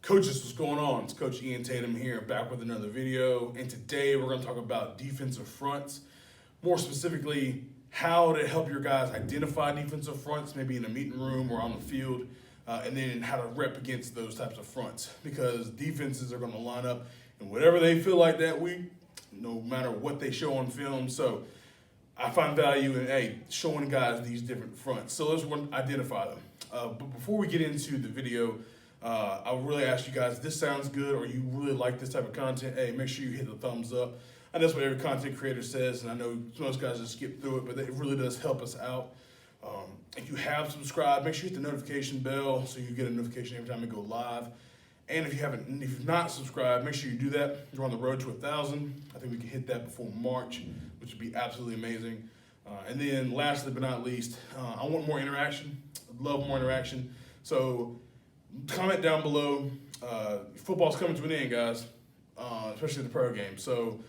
Coaches, what's going on? It's Coach Ian Tatum here, back with another video. And today we're going to talk about defensive fronts. More specifically, how to help your guys identify defensive fronts, maybe in a meeting room or on the field, and then how to rep against those types of fronts. Because defenses are going to line up in whatever they feel like that week, no matter what they show on film. So I find value in, showing guys these different fronts. So let's identify them. But before we get into the video, I would really ask you guys, if this sounds good or you really like this type of content, make sure you hit the thumbs up. And that's what every content creator says, and I know most guys just skip through it, but it really does help us out. If you have subscribed, make sure you hit the notification bell so you get a notification every time we go live. And if you've not subscribed, make sure you do that. You're on the road to 1,000. I think we can hit that before March, which would be absolutely amazing. And then lastly but not least, I want more interaction. I'd love more interaction. So comment down below. Football's coming to an end, guys, especially the pro game. So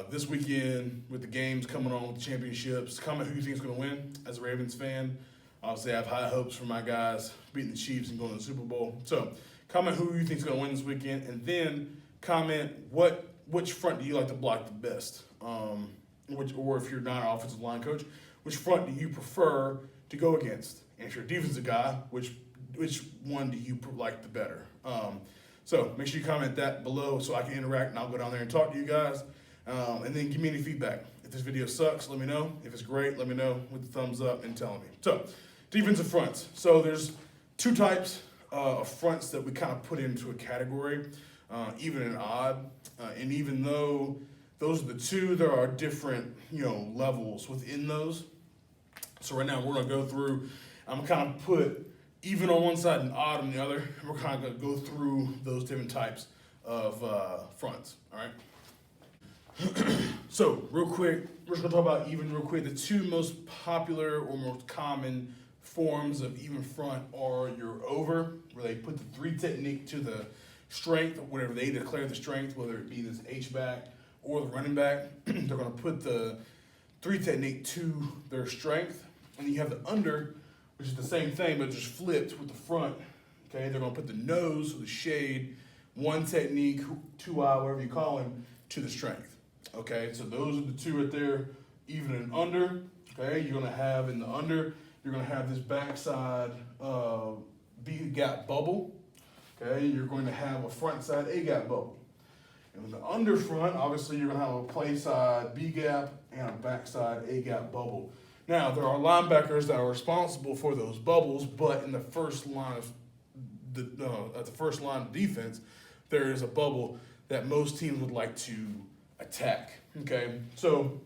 this weekend, with the games coming on, with the championships, comment who you think is going to win. As a Ravens fan, obviously I have high hopes for my guys beating the Chiefs and going to the Super Bowl. So comment who you think is going to win this weekend, and then comment which front do you like to block the best, or if you're not an offensive line coach, which front do you prefer to go against? And if you're a defensive guy, which one do you like the better? So make sure you comment that below so I can interact, and I'll go down there and talk to you guys. And then give me any feedback. If this video sucks, let me know. If it's great, let me know with the thumbs up and telling me. So, defensive fronts. So there's two types of fronts that we kind of put into a category, even and odd. And even though those are the two, there are different, levels within those. So right now we're gonna go through. I'm gonna kind of put even on one side and odd on the other. And we're kind of gonna go through those different types of fronts. All right. So, real quick, we're just going to talk about even real quick. The two most popular or most common forms of even front are your over, where they put the three technique to the strength, or whatever they declare the strength, whether it be this H-back or the running back. They're going to put the three technique to their strength. And then you have the under, which is the same thing, but just flipped with the front. Okay, they're going to put the nose or the shade, one technique, two eye, whatever you call them, to the strength. Okay, so those are the two right there, even and under. Okay, you're gonna have in the under, you're gonna have this backside B gap bubble. Okay, you're going to have a front side A gap bubble. And in the under front, obviously you're gonna have a play side B gap and a backside A gap bubble. Now there are linebackers that are responsible for those bubbles, but in the first line of at the first line of defense, there is a bubble that most teams would like to attack. Okay, so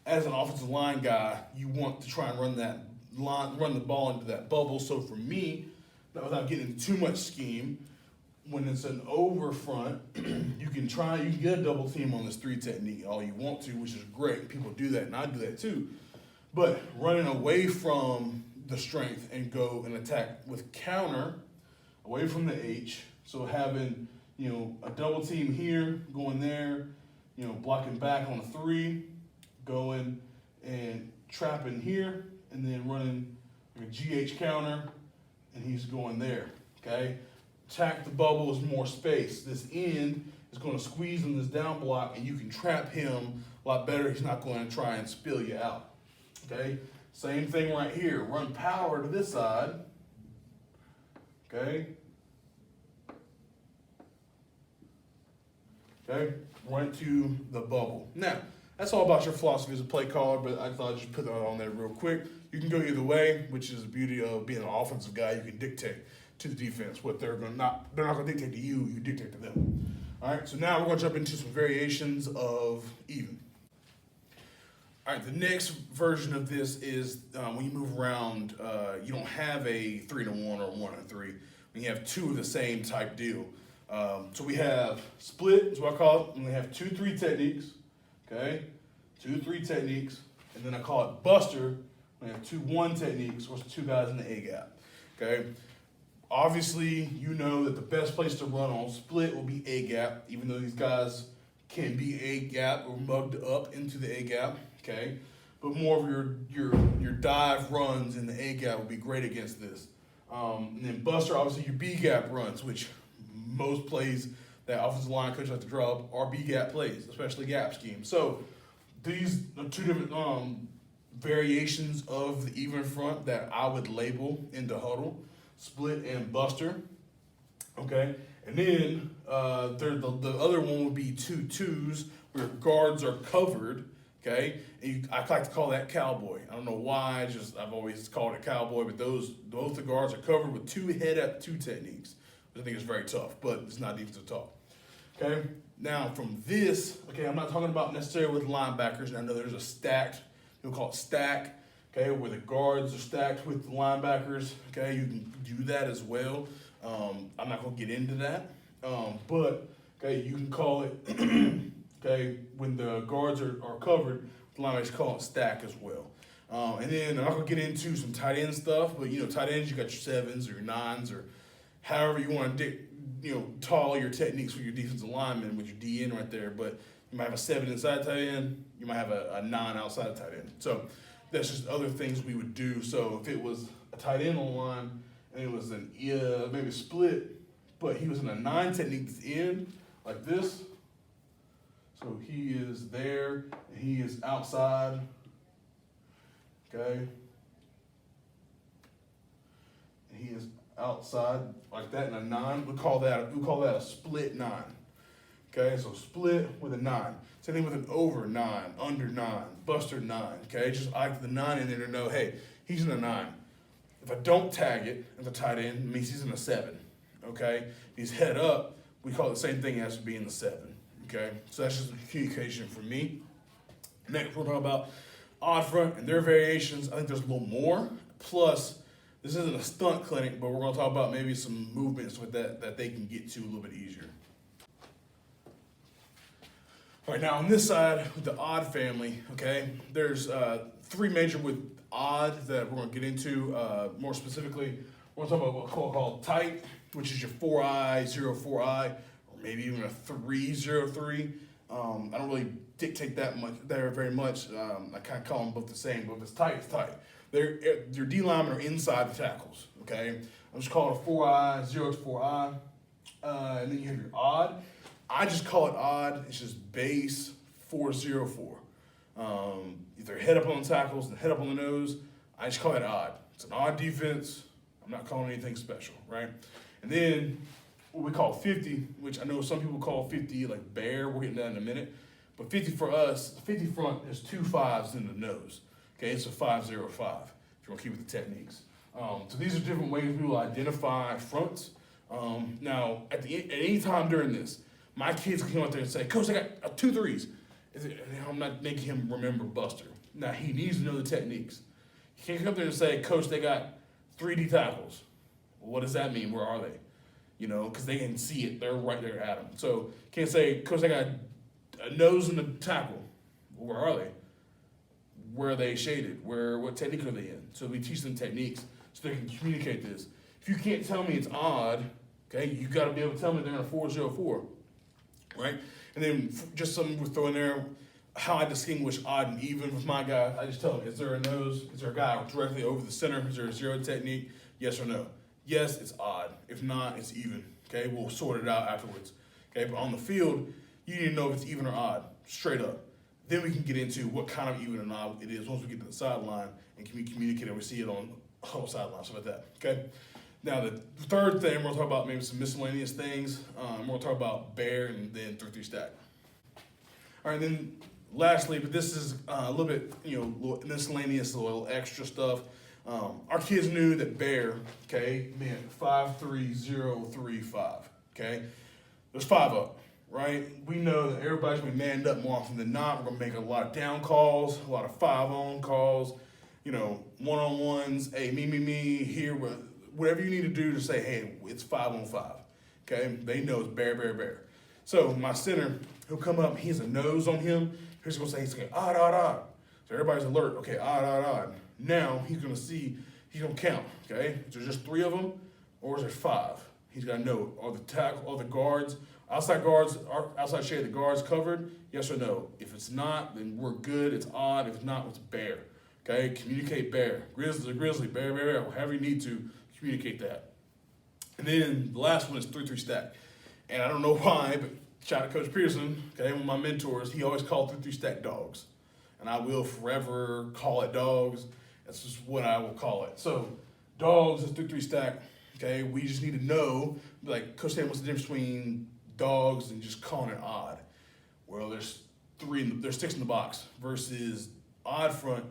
as an offensive line guy, you want to try and run the ball into that bubble. So for me, without getting into too much scheme, when it's an over front, you can get a double team on this three technique all you want to, which is great. People do that, and I do that too. But running away from the strength and go and attack with counter away from the H. So having a double team here, going there, blocking back on a three, going and trapping here, and then running like a GH counter, and he's going there, okay? Attack the bubble is more space. This end is going to squeeze in this down block, and you can trap him a lot better. He's not going to try and spill you out, okay? Same thing right here. Run power to this side, okay? Okay, run to the bubble. Now, that's all about your philosophy as a play caller, but I thought I'd just put that on there real quick. You can go either way, which is the beauty of being an offensive guy. You can dictate to the defense what they're not going to dictate to you, you dictate to them. All right, so now we're going to jump into some variations of even. All right, the next version of this is when you move around, you don't have a 3-1 or 1-3. When you have two of the same type deal. So we have split, is what I call it, and we have 2-3 techniques, okay? 2-3 techniques, and then I call it buster. We have 2-1 techniques, or two guys in the A gap, okay? Obviously, you know that the best place to run on split will be A gap, even though these guys can be A gap or mugged up into the A gap, okay? But more of your dive runs in the A gap will be great against this. And then buster, obviously your B gap runs, which most plays that offensive line coach have to draw up are B gap plays, especially gap schemes. So these are two different variations of the even front that I would label into huddle, split and buster. Okay, and then the other one would be 2-2s where guards are covered. Okay, and I like to call that cowboy. I don't know why. I've always called it cowboy, but both the guards are covered with 2 head up 2 techniques, which I think is very tough, but it's not defensive talk. Okay, now from this, okay, I'm not talking about necessarily with linebackers. And I know there's a stacked, you'll call it stack. Okay, where the guards are stacked with the linebackers. Okay, you can do that as well. I'm not gonna get into that, but okay, you can call it. Okay, when the guards are covered, the linebackers call it stack as well. And then I'm not gonna get into some tight end stuff, but tight ends, you got your 7s or your 9s or however you want to tall your techniques for your defensive lineman with your DN right there. But you might have a 7 inside tight end, you might have a 9 outside tight end. So that's just other things we would do. So if it was a tight end on the line and it was an maybe split, but he was in a 9 technique at the end, like this. So he is there, and he is outside, okay? And he is outside like that in a 9. We call that a split 9, okay? So split with a 9. Same thing with an over 9, under 9, buster 9, okay? Just I like the 9 in there to know, hey, he's in a 9. If I don't tag it as a tight end, it means he's in a 7, okay? He's head up, we call it the same thing as being the 7. Okay, so that's just a communication for me. Next, we're talking about odd front and their variations. I think there's a little more. Plus, this isn't a stunt clinic, but we're going to talk about maybe some movements with that they can get to a little bit easier. All right, now on this side with the odd family, okay, there's 3 major with odd that we're going to get into. More specifically, we're going to talk about what we call tight, which is your 4-eye, 0-4-eye. Maybe even a 3-0-3. I don't really dictate that much there very much. I kind of call them both the same, but if it's tight, it's tight. Your D linemen are inside the tackles. Okay, I'm just calling it a 4-eye, 0-4-eye, and then you have your odd. I just call it odd. It's just base 4-0-4. Either head up on the tackles and head up on the nose. I just call it odd. It's an odd defense. I'm not calling anything special, right? And then what we call 50, which I know some people call 50 like bear. We're getting that in a minute. But 50 for us, 50 front is 2 5s in the nose. Okay, it's a 5-0-5 if you want to keep with the techniques. So these are different ways we will identify fronts. Now, at any time during this, my kids can come out there and say, Coach, I got 2 3s. I'm not making him remember Buster. Now, he needs to know the techniques. He can't come up there and say, Coach, they got 3 D tackles. Well, what does that mean? Where are they? Because they can see it. They're right there at them. So can't say, Coach, I got a nose in the tackle. Well, where are they? Where are they shaded? What technique are they in? So we teach them techniques so they can communicate this. If you can't tell me it's odd, okay, you got to be able to tell me they're in a 4-0-4, right? And then just something we're throwing there, how I distinguish odd and even with my guy. I just tell them, is there a nose? Is there a guy directly over the center? Is there a 0 technique? Yes or no? Yes, it's odd. If not, it's even. Okay, we'll sort it out afterwards. Okay, but on the field, you need to know if it's even or odd, straight up. Then we can get into what kind of even or odd it is once we get to the sideline and can we communicate it. We see it on the whole sideline, stuff like that. Okay. Now the third thing, we're gonna talk about maybe some miscellaneous things. We're gonna talk about bear and then 3-3 stack. All right, then lastly, but this is a little bit, little miscellaneous, a little extra stuff. Our kids knew that bear, okay, meant 5-3-0-3-5, okay? There's 5 up, right? We know that everybody's gonna be manned up more often than not. We're gonna make a lot of down calls, a lot of 5-on calls, one-on-ones, hey, me, here, whatever you need to do to say, hey, it's 5-on-5, okay? They know it's bear. So my center, he'll come up, he has a nose on him. He's gonna say, odd. So everybody's alert, okay, odd. Now he's gonna count, okay? Is there just 3 of them, or is there 5? He's gotta know, are the guards, outside shade of the guards covered? Yes or no? If it's not, then we're good, it's odd. If it's not, it's bear, okay? Communicate bear. Grizzly, bear, however you need to Communicate that. And then the last one is 3-3 stack. And I don't know why, but shout out to Coach Pearson, okay, one of my mentors, he always called 3-3 stack dogs. And I will forever call it dogs. That's just what I will call it. So dogs is 3-3 stack. Okay, we just need to know, like Coach Tatum, what's the difference between dogs and just calling it odd? Well, there's there's 6 in the box versus odd front.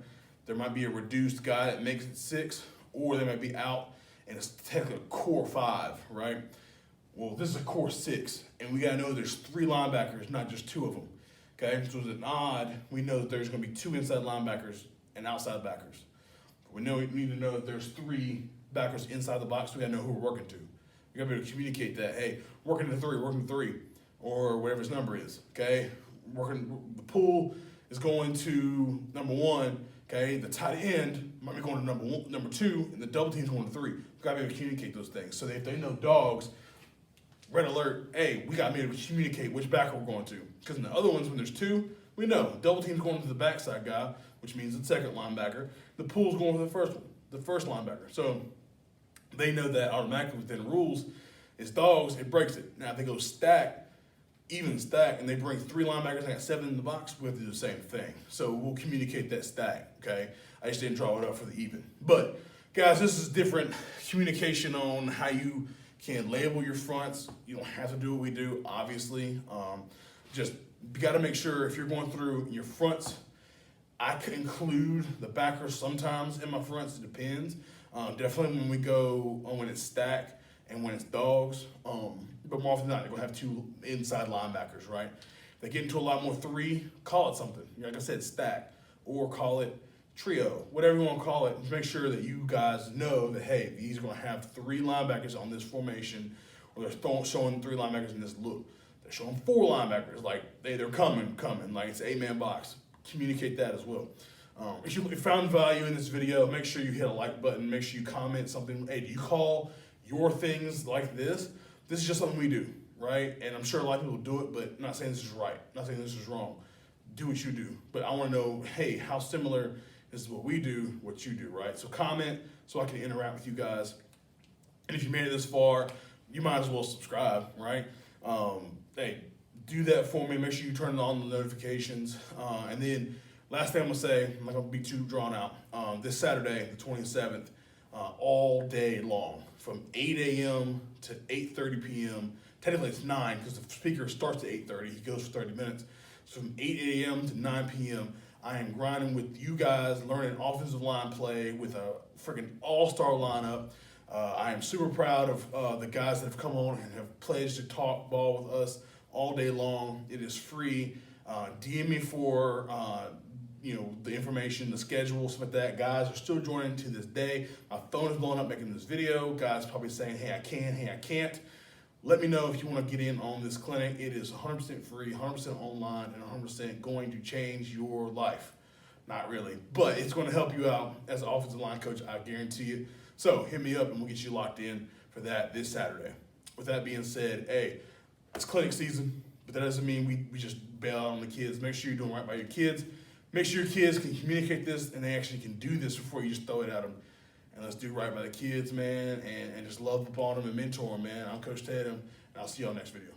There might be a reduced guy that makes it 6, or they might be out and it's technically a core 5, right? Well, this is a core 6, and we gotta know there's 3 linebackers, not just 2 of them. Okay, so with an odd, we know that there's gonna be 2 inside linebackers and outside backers. We need to know that there's 3 backers inside the box. So we gotta know who we're working to. We gotta be able to communicate that. Hey, working to 3, or whatever his number is. Okay, the pool is going to number 1. Okay, the tight end might be going to number 2, and the double team's going to 3. We gotta be able to communicate those things. So that if they know dogs, red alert. Hey, we gotta be able to communicate which backer we're going to. Because in the other ones, when there's 2, we know double team's going to the backside guy, which means the second linebacker. The pool's going to the first one, the first linebacker. So they know that automatically within the rules is dogs, it breaks it. Now if they go stack, even stack, and they bring 3 linebackers and got 7 in the box, we have to do the same thing. So we'll communicate that stack, okay? I just didn't draw it up for the even. But guys, this is different communication on how you can label your fronts. You don't have to do what we do, obviously. Just you gotta make sure if you're going through your fronts, I can include the backers sometimes in my fronts, it depends. Definitely when we go when it's stack and when it's dogs. But more often than not, they're gonna have 2 inside linebackers, right? If they get into a lot more 3, call it something. Like I said, stack, or call it trio, whatever you want to call it. Make sure that you guys know that, hey, these are gonna have 3 linebackers on this formation, or they're showing 3 linebackers in this look. They're showing 4 linebackers, like they're coming, like it's an 8-man box. Communicate that as well. If you found value in this video, make sure you hit a like button. Make sure you comment something. Hey, do you call your things like this? This is just something we do, right? And I'm sure a lot of people do it, but I'm not saying this is right. I'm not saying this is wrong. Do what you do. But I want to know, hey, how similar is what we do, what you do, right? So comment so I can interact with you guys. And if you made it this far, you might as well subscribe, right? Hey, do that for me. Make sure you turn on the notifications. And then last thing I'm gonna say, I'm not gonna be too drawn out. This Saturday, the 27th, all day long, from 8 a.m. to 8:30 p.m. Technically it's 9 because the speaker starts at 8:30. He goes for 30 minutes. So from 8 a.m. to 9 p.m., I am grinding with you guys, learning offensive line play with a freaking all-star lineup. I am super proud of the guys that have come on and have pledged to talk ball with us all day long. It is free. DM me for the information, the schedule, stuff like that. Guys are still joining to this day. My phone is blowing up making this video. Guys probably saying, hey, I can, hey, I can't. Let me know if you want to get in on this clinic. It is 100% free, 100% online, and 100% going to change your life. Not really, but it's going to help you out as an offensive line coach, I guarantee it. So hit me up and we'll get you locked in for that this Saturday. With that being said, hey, it's clinic season, but that doesn't mean we just bail out on the kids. Make sure you're doing right by your kids. Make sure your kids can communicate this and they actually can do this before you just throw it at them. And let's do right by the kids, man, and just love upon them and mentor them, man. I'm Coach Tatum, and I'll see y'all next video.